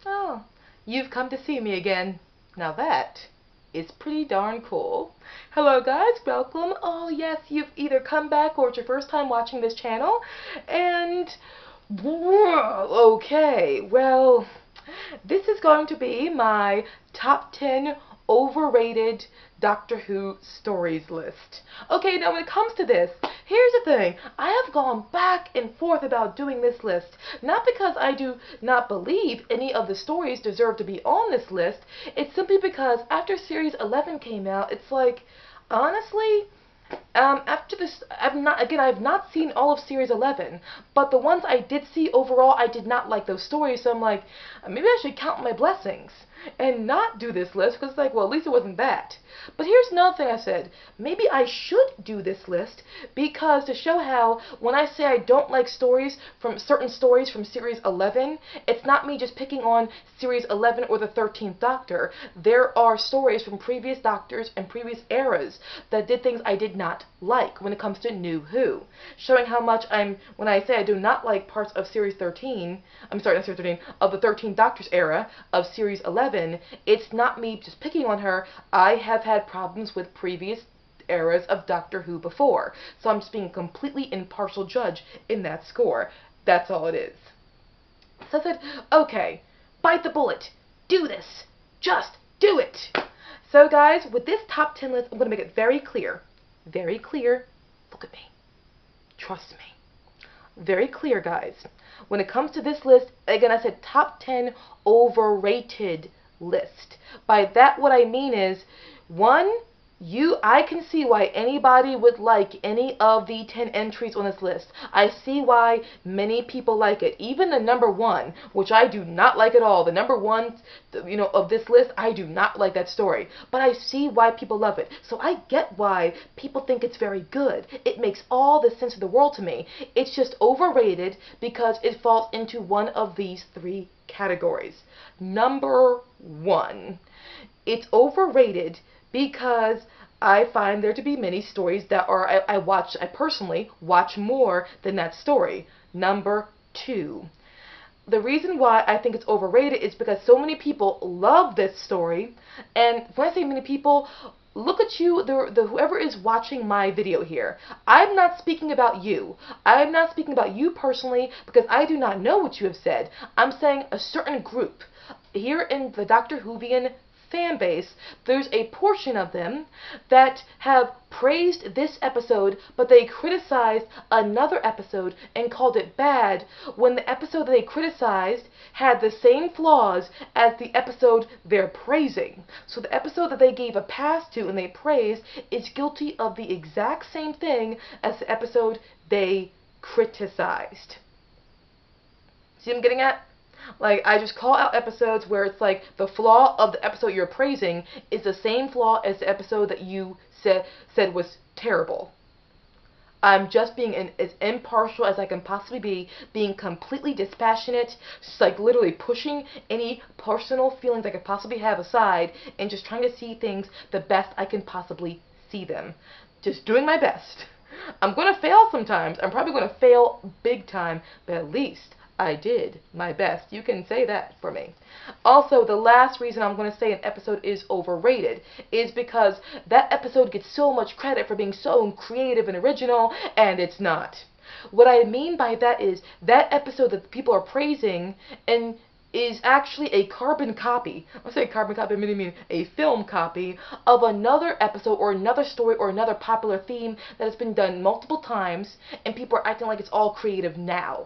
Oh, you've come to see me again. Now that is pretty darn cool. Hello guys, welcome. Oh yes, you've either come back or it's your first time watching this channel. And, okay, well, this is going to be my top 10 overrated Doctor Who stories list. Okay, now when it comes to this, here's the thing. I have gone back and forth about doing this list. Not because I do not believe any of the stories deserve to be on this list. It's simply because after Series 11 came out, it's like, honestly, after this, I've not seen all of Series 11, but the ones I did see overall, I did not like those stories, so I'm like, maybe I should count my blessings and not do this list, because it's like, well, at least it wasn't that. But here's another thing I said, maybe I should do this list, because to show how, when I say I don't like certain stories from Series 11, it's not me just picking on Series 11 or the 13th Doctor. There are stories from previous Doctors and previous eras that did things I did not like when it comes to New Who. Showing how much when I say I do not like parts of Series 13, I'm sorry, not Series 13, of the 13th Doctor's era of Series 11, it's not me just picking on her. I have had problems with previous eras of Doctor Who before. So I'm just being a completely impartial judge in that score. That's all it is. So I said, okay, bite the bullet. Do this. Just do it. So guys, with this top 10 list, I'm going to make it very clear. Very clear. Look at me. Trust me. Very clear, guys. When it comes to this list, again, I said top 10 overrated list. By that, what I mean is, one, I can see why anybody would like any of the 10 entries on this list. I see why many people like it. Even the number one, which I do not like at all. The number one, of this list, I do not like that story. But I see why people love it. So I get why people think it's very good. It makes all the sense of the world to me. It's just overrated because it falls into one of these three categories. Number one, it's overrated because I find there to be many stories that are, I personally watch more than that story. Number two, the reason why I think it's overrated is because so many people love this story, and when I say many people, look at you, whoever is watching my video here. I'm not speaking about you. I'm not speaking about you personally because I do not know what you have said. I'm saying a certain group. Here in the Doctor Whovian fan base, there's a portion of them that have praised this episode, but they criticized another episode and called it bad when the episode that they criticized had the same flaws as the episode they're praising. So the episode that they gave a pass to and they praised is guilty of the exact same thing as the episode they criticized. See what I'm getting at? Like, I just call out episodes where it's like the flaw of the episode you're praising is the same flaw as the episode that you said was terrible. I'm just being as impartial as I can possibly be, being completely dispassionate, just like literally pushing any personal feelings I could possibly have aside and just trying to see things the best I can possibly see them. Just doing my best. I'm going to fail sometimes. I'm probably going to fail big time, but at least I did my best. You can say that for me. Also, the last reason I'm going to say an episode is overrated is because that episode gets so much credit for being so creative and original, and it's not. What I mean by that is that episode that people are praising and is actually a carbon copy. I say carbon copy, I mean a film copy of another episode or another story or another popular theme that has been done multiple times, and people are acting like it's all creative now.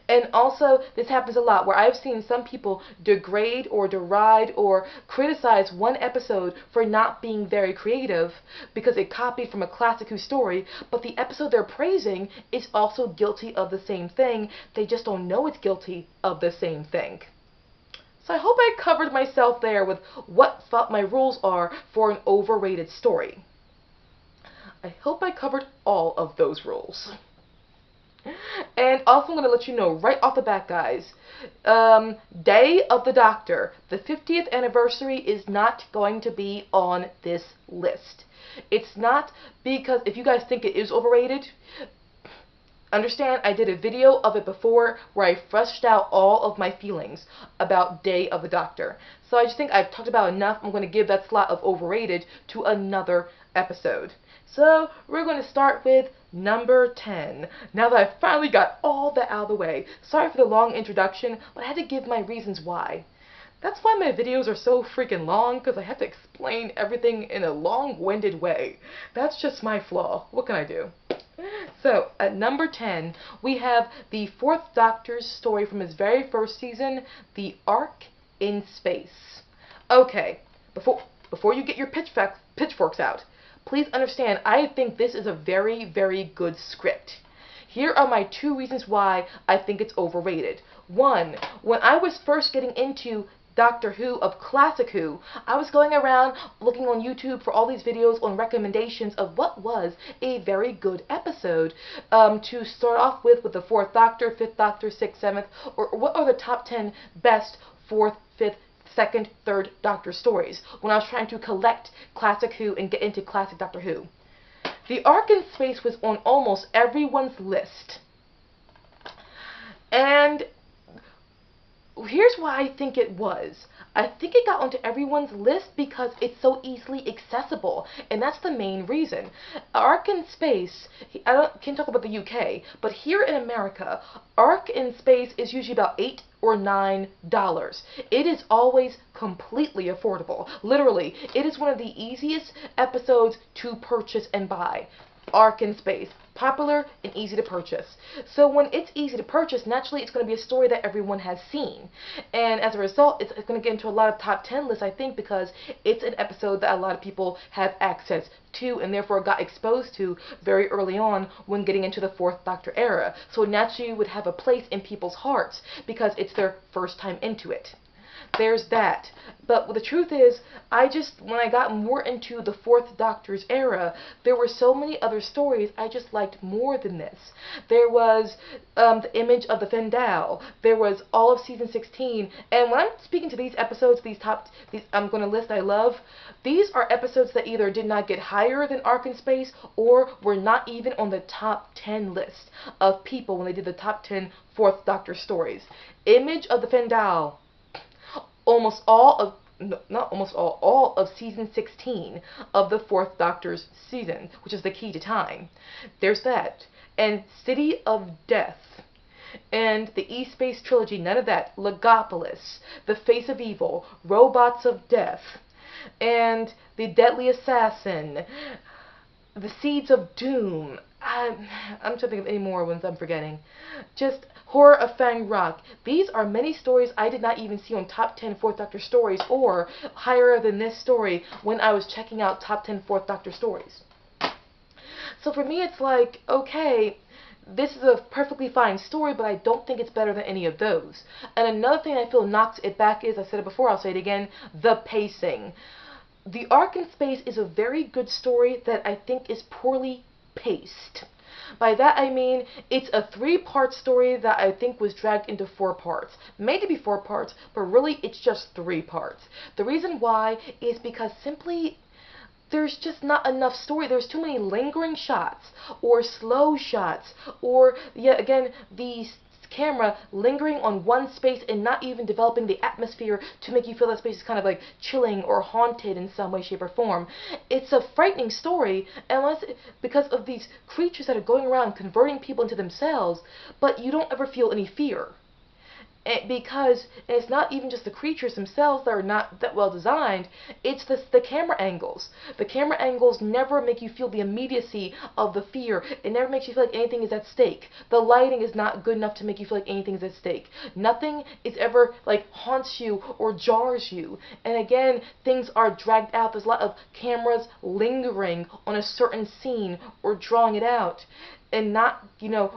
And also, this happens a lot where I've seen some people degrade or deride or criticize one episode for not being very creative because it copied from a classic Who story, but the episode they're praising is also guilty of the same thing. They just don't know it's guilty of the same thing. So I hope I covered myself there with what my rules are for an overrated story. I hope I covered all of those rules. And also I'm going to let you know right off the bat, guys, Day of the Doctor, the 50th anniversary is not going to be on this list. It's not because if you guys think it is overrated, Understand, I did a video of it before where I fleshed out all of my feelings about Day of the Doctor. So I just think I've talked about enough. I'm going to give that slot of Overrated to another episode. So we're going to start with number 10. Now that I finally got all that out of the way. Sorry for the long introduction, but I had to give my reasons why. That's why my videos are so freaking long, because I have to explain everything in a long-winded way. That's just my flaw. What can I do? So, at number 10, we have the Fourth Doctor's story from his very first season, The Ark in Space. Okay, before you get your pitchforks out, please understand, I think this is a very, very good script. Here are my 2 reasons why I think it's overrated. 1, when I was first getting into Doctor Who of Classic Who, I was going around looking on YouTube for all these videos on recommendations of what was a very good episode to start off with the 4th Doctor, 5th Doctor, 6th, 7th, or what are the top 10 best 4th, 5th, 2nd, 3rd Doctor stories when I was trying to collect Classic Who and get into Classic Doctor Who. The Ark in Space was on almost everyone's list. And here's why I think it was. I think it got onto everyone's list because it's so easily accessible, and that's the main reason. Ark in Space, can't talk about the UK, but here in America, Ark in Space is usually about $8 or $9. It is always completely affordable. Literally, it is one of the easiest episodes to purchase and buy. Ark in Space. Popular and easy to purchase. So when it's easy to purchase, naturally it's going to be a story that everyone has seen. And as a result, it's going to get into a lot of top 10 lists, I think, because it's an episode that a lot of people have access to and therefore got exposed to very early on when getting into the 4th Doctor era. So it naturally would have a place in people's hearts because it's their first time into it. There's that. But the truth is, when I got more into the 4th Doctor's era, there were so many other stories I just liked more than this. There was the Image of the Fendal. There was all of season 16. And when I'm speaking to these episodes, these I'm going to list I love, these are episodes that either did not get higher than Ark in Space or were not even on the top 10 list of people when they did the top 10 4th Doctor stories. Image of the Fendal. Almost all of, not almost all of season 16 of the 4th Doctor's season, which is the key to time. There's that. And City of Death. And the E-Space Trilogy, none of that. Legopolis, The Face of Evil, Robots of Death, and The Deadly Assassin, The Seeds of Doom. I'm trying to think of any more ones I'm forgetting. Just Horror of Fang Rock. These are many stories I did not even see on top 10 4th Doctor stories or higher than this story when I was checking out top 10 4th Doctor stories. So for me it's like, okay, this is a perfectly fine story, but I don't think it's better than any of those. And another thing I feel knocks it back is, I said it before, I'll say it again, the pacing. The Ark in Space is a very good story that I think is poorly paced. By that I mean it's a 3-part story that I think was dragged into 4 parts. Made to be 4 parts, but really it's just 3 parts. The reason why is because simply there's just not enough story. There's too many lingering shots or slow shots or, yet again, the camera lingering on one space and not even developing the atmosphere to make you feel that space is kind of like chilling or haunted in some way, shape, or form. It's a frightening story because of these creatures that are going around converting people into themselves, but you don't ever feel any fear. Because it's not even just the creatures themselves that are not that well designed, it's the camera angles. The camera angles never make you feel the immediacy of the fear. It never makes you feel like anything is at stake. The lighting is not good enough to make you feel like anything is at stake. Nothing is ever like haunts you or jars you. And again, things are dragged out. There's a lot of cameras lingering on a certain scene or drawing it out. And not,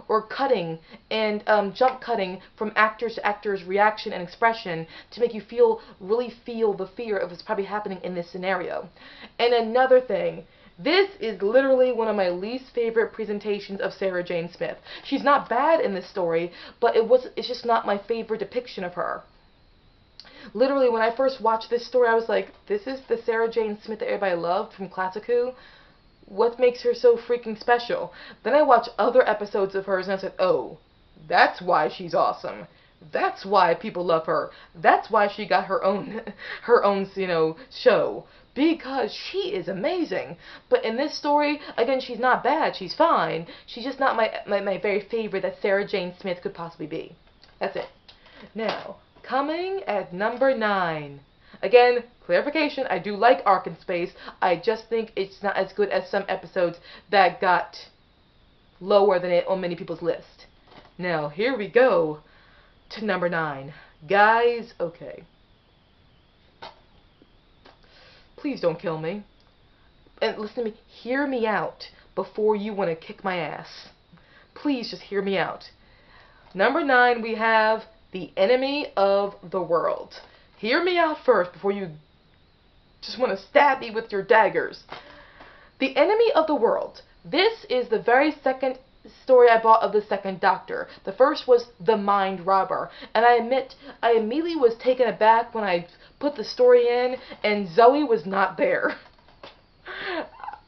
or cutting and jump cutting from actors to actors' reaction and expression to make you really feel the fear of what's probably happening in this scenario. And another thing, this is literally one of my least favorite presentations of Sarah Jane Smith. She's not bad in this story, but it's just not my favorite depiction of her. Literally, when I first watched this story, I was like, this is the Sarah Jane Smith that everybody loved from Classic Who? what makes her so freaking special? Then I watch other episodes of hers and I said, oh, that's why she's awesome. That's why people love her. That's why she got her own, show. Because she is amazing. But in this story, again, she's not bad. She's fine. She's just not my very favorite that Sarah Jane Smith could possibly be. That's it. Now, coming at number 9. Again, clarification, I do like Ark in Space. I just think it's not as good as some episodes that got lower than it on many people's list. Now, here we go to number 9. Guys, okay. Please don't kill me. And listen to me, hear me out before you want to kick my ass. Please just hear me out. Number 9, we have The Enemy of the World. Hear me out first before you just want to stab me with your daggers. The Enemy of the World. This is the very second story I bought of the second Doctor. The first was The Mind Robber. And I admit, I immediately was taken aback when I put the story in and Zoe was not there.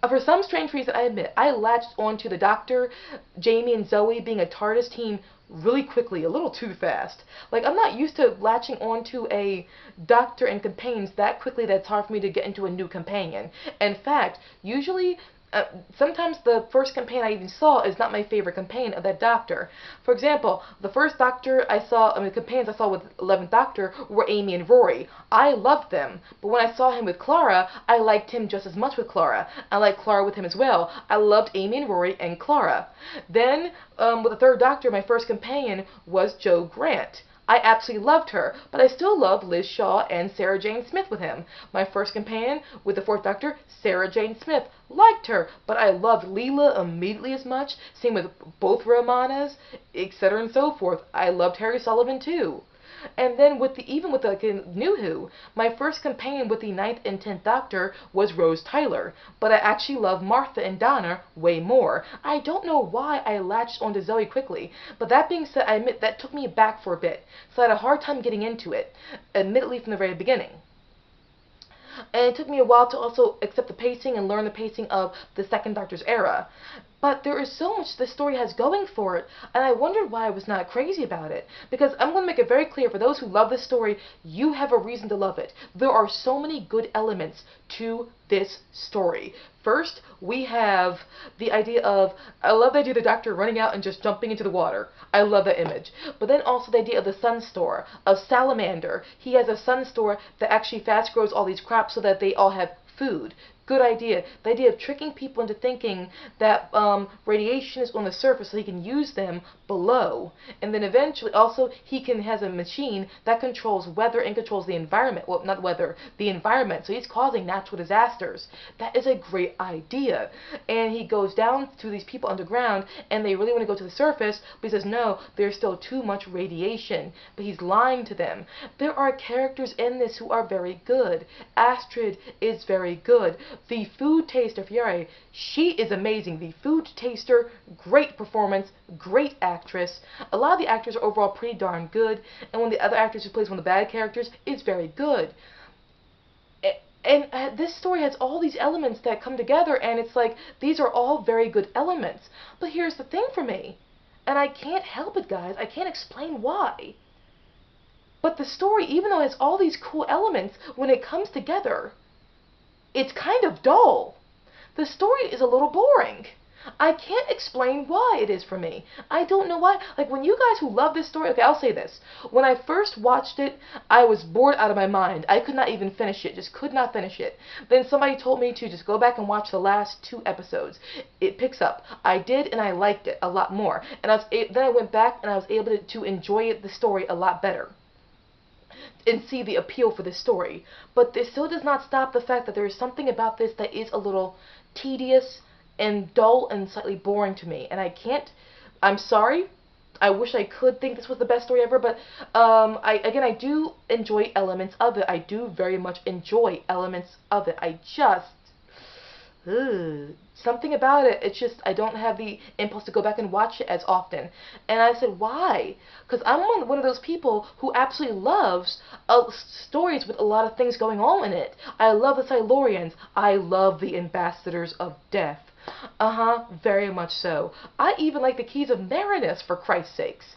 For some strange reason, I admit, I latched onto the Doctor, Jamie, and Zoe being a TARDIS team really quickly, a little too fast. Like, I'm not used to latching onto a Doctor and companions that quickly that it's hard for me to get into a new companion. In fact, usually, sometimes the first companion I even saw is not my favorite companion of that Doctor. For example, the first Doctor I saw, the companions I saw with 11th Doctor were Amy and Rory. I loved them, but when I saw him with Clara, I liked him just as much with Clara. I liked Clara with him as well. I loved Amy and Rory and Clara. Then, with the third Doctor, my first companion was Jo Grant. I absolutely loved her, but I still loved Liz Shaw and Sarah Jane Smith with him. My first companion with the 4th Doctor, Sarah Jane Smith. Liked her, but I loved Leela immediately as much. Same with both Romanas, etc. and so forth. I loved Harry Sullivan too. And then even with the New Who, my first companion with the 9th and 10th Doctor was Rose Tyler, but I actually love Martha and Donna way more. I don't know why I latched onto Zoe quickly, but that being said, I admit that took me back for a bit, so I had a hard time getting into it, admittedly from the very beginning. And it took me a while to also accept the pacing and learn the pacing of the 2nd Doctor's era. But there is so much this story has going for it, and I wondered why I was not crazy about it. Because I'm going to make it very clear, for those who love this story, you have a reason to love it. There are so many good elements to this story. First, we have the idea of, I love the idea of the Doctor running out and just jumping into the water. I love that image. But then also the idea of the sun store, of Salamander. He has a sun store that actually fast grows all these crops so that they all have food. Good idea. The idea of tricking people into thinking that radiation is on the surface so he can use them below. And then eventually also has a machine that controls weather and controls the environment. Well, not weather, the environment. So he's causing natural disasters. That is a great idea. And he goes down to these people underground and they really want to go to the surface, but he says no, there's still too much radiation. But he's lying to them. There are characters in this who are very good. Astrid is very good. The food taster, Fiore, she is amazing. The food taster, great performance, great actress. A lot of the actors are overall pretty darn good, and one of the other actors who plays one of the bad characters is very good. And this story has all these elements that come together, and it's like, these are all very good elements. But here's the thing for me, and I can't help it, guys. I can't explain why. But the story, even though it has all these cool elements, when it comes together, it's kind of dull. The story is a little boring. I can't explain why it is for me. I don't know why. Like, when you guys who love this story, okay, I'll say this. When I first watched it, I was bored out of my mind. I could not even finish it. Just could not finish it. Then somebody told me to just go back and watch the last 2 episodes. It picks up. I did, and I liked it a lot more. And then I went back, and I was able to enjoy the story a lot better and see the appeal for this story. But this still does not stop the fact that there is something about this that is a little tedious and dull and slightly boring to me. And I'm sorry. I wish I could think this was the best story ever, but I do enjoy elements of it. I do very much enjoy elements of it. Something about it, it's just, I don't have the impulse to go back and watch it as often. And I said, why? Because I'm one of those people who absolutely loves stories with a lot of things going on in it. I love the Silurians. I love the Ambassadors of Death. Very much so. I even like the Keys of Marinus, for Christ's sakes.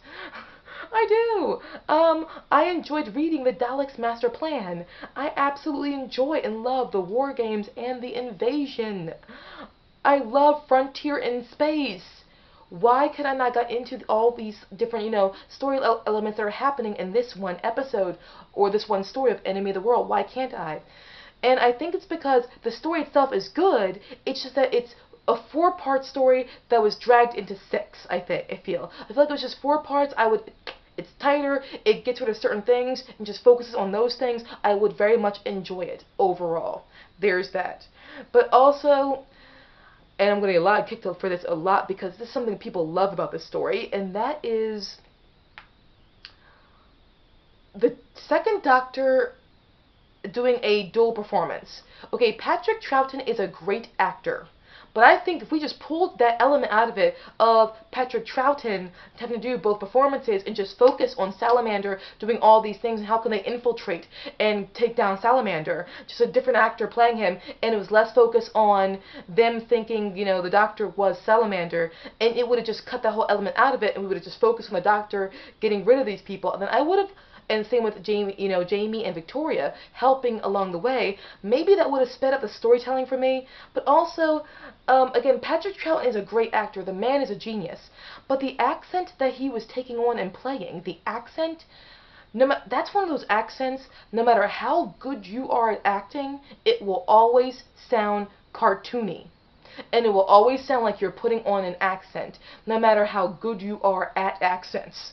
I do. I enjoyed reading the Daleks' Master Plan. I absolutely enjoy and love the war games and the invasion. I love Frontier in Space. Why could I not get into all these different, story elements that are happening in this one episode or this one story of Enemy of the World? Why can't I? And I think it's because the story itself is good. It's just that it's a 4-part story that was dragged into 6. I feel like it was just 4 parts. It's tighter. It gets rid of certain things and just focuses on those things. I would very much enjoy it overall. There's that. But also, and I'm going to get a lot of kicked for this a lot because this is something people love about this story, and that is the second Doctor doing a dual performance. Okay, Patrick Troughton is a great actor, but I think if we just pulled that element out of it, of Patrick Troughton having to do both performances and just focus on Salamander doing all these things and how can they infiltrate and take down Salamander, just a different actor playing him, and it was less focus on them thinking, the Doctor was Salamander, and it would have just cut that whole element out of it, and we would have just focused on the Doctor getting rid of these people, and then I would have. And same with Jamie, Jamie and Victoria helping along the way. Maybe that would have sped up the storytelling for me. But also, again, Patrick Troughton is a great actor. The man is a genius. But the accent that he was taking on and playing, the accent, that's one of those accents, no matter how good you are at acting, it will always sound cartoony. And it will always sound like you're putting on an accent, no matter how good you are at accents.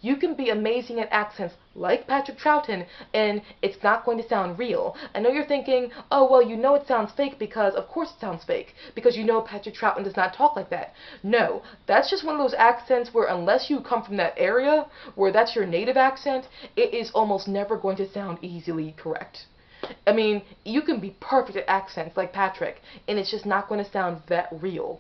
You can be amazing at accents like Patrick Troughton, and it's not going to sound real. I know you're thinking, oh, well, it sounds fake because, of course it sounds fake, because Patrick Troughton does not talk like that. No, that's just one of those accents where unless you come from that area, where that's your native accent, it is almost never going to sound easily correct. I mean, you can be perfect at accents like Patrick, and it's just not going to sound that real.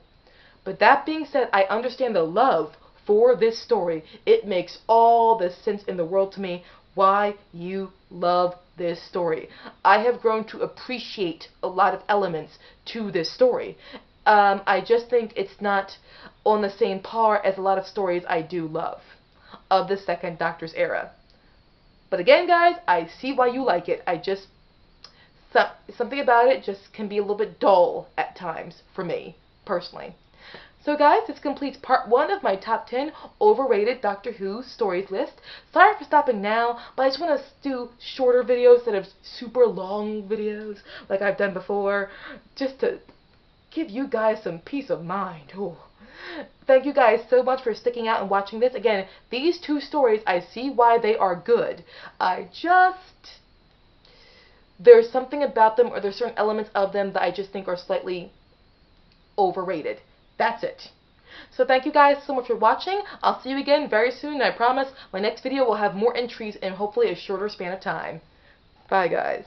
But that being said, I understand the love for this story. It makes all the sense in the world to me why you love this story. I have grown to appreciate a lot of elements to this story. I just think it's not on the same par as a lot of stories I do love of the second Doctor's era. But again, guys, I see why you like it. Something about it just can be a little bit dull at times for me, personally. So guys, this completes part 1 of my top 10 overrated Doctor Who stories list. Sorry for stopping now, but I just want to do shorter videos instead of super long videos like I've done before, just to give you guys some peace of mind. Ooh. Thank you guys so much for sticking out and watching this. Again, these 2 stories, I see why they are good. There's something about them, or there's certain elements of them that I just think are slightly overrated. That's it. So thank you guys so much for watching. I'll see you again very soon, and I promise my next video will have more entries in hopefully a shorter span of time. Bye, guys.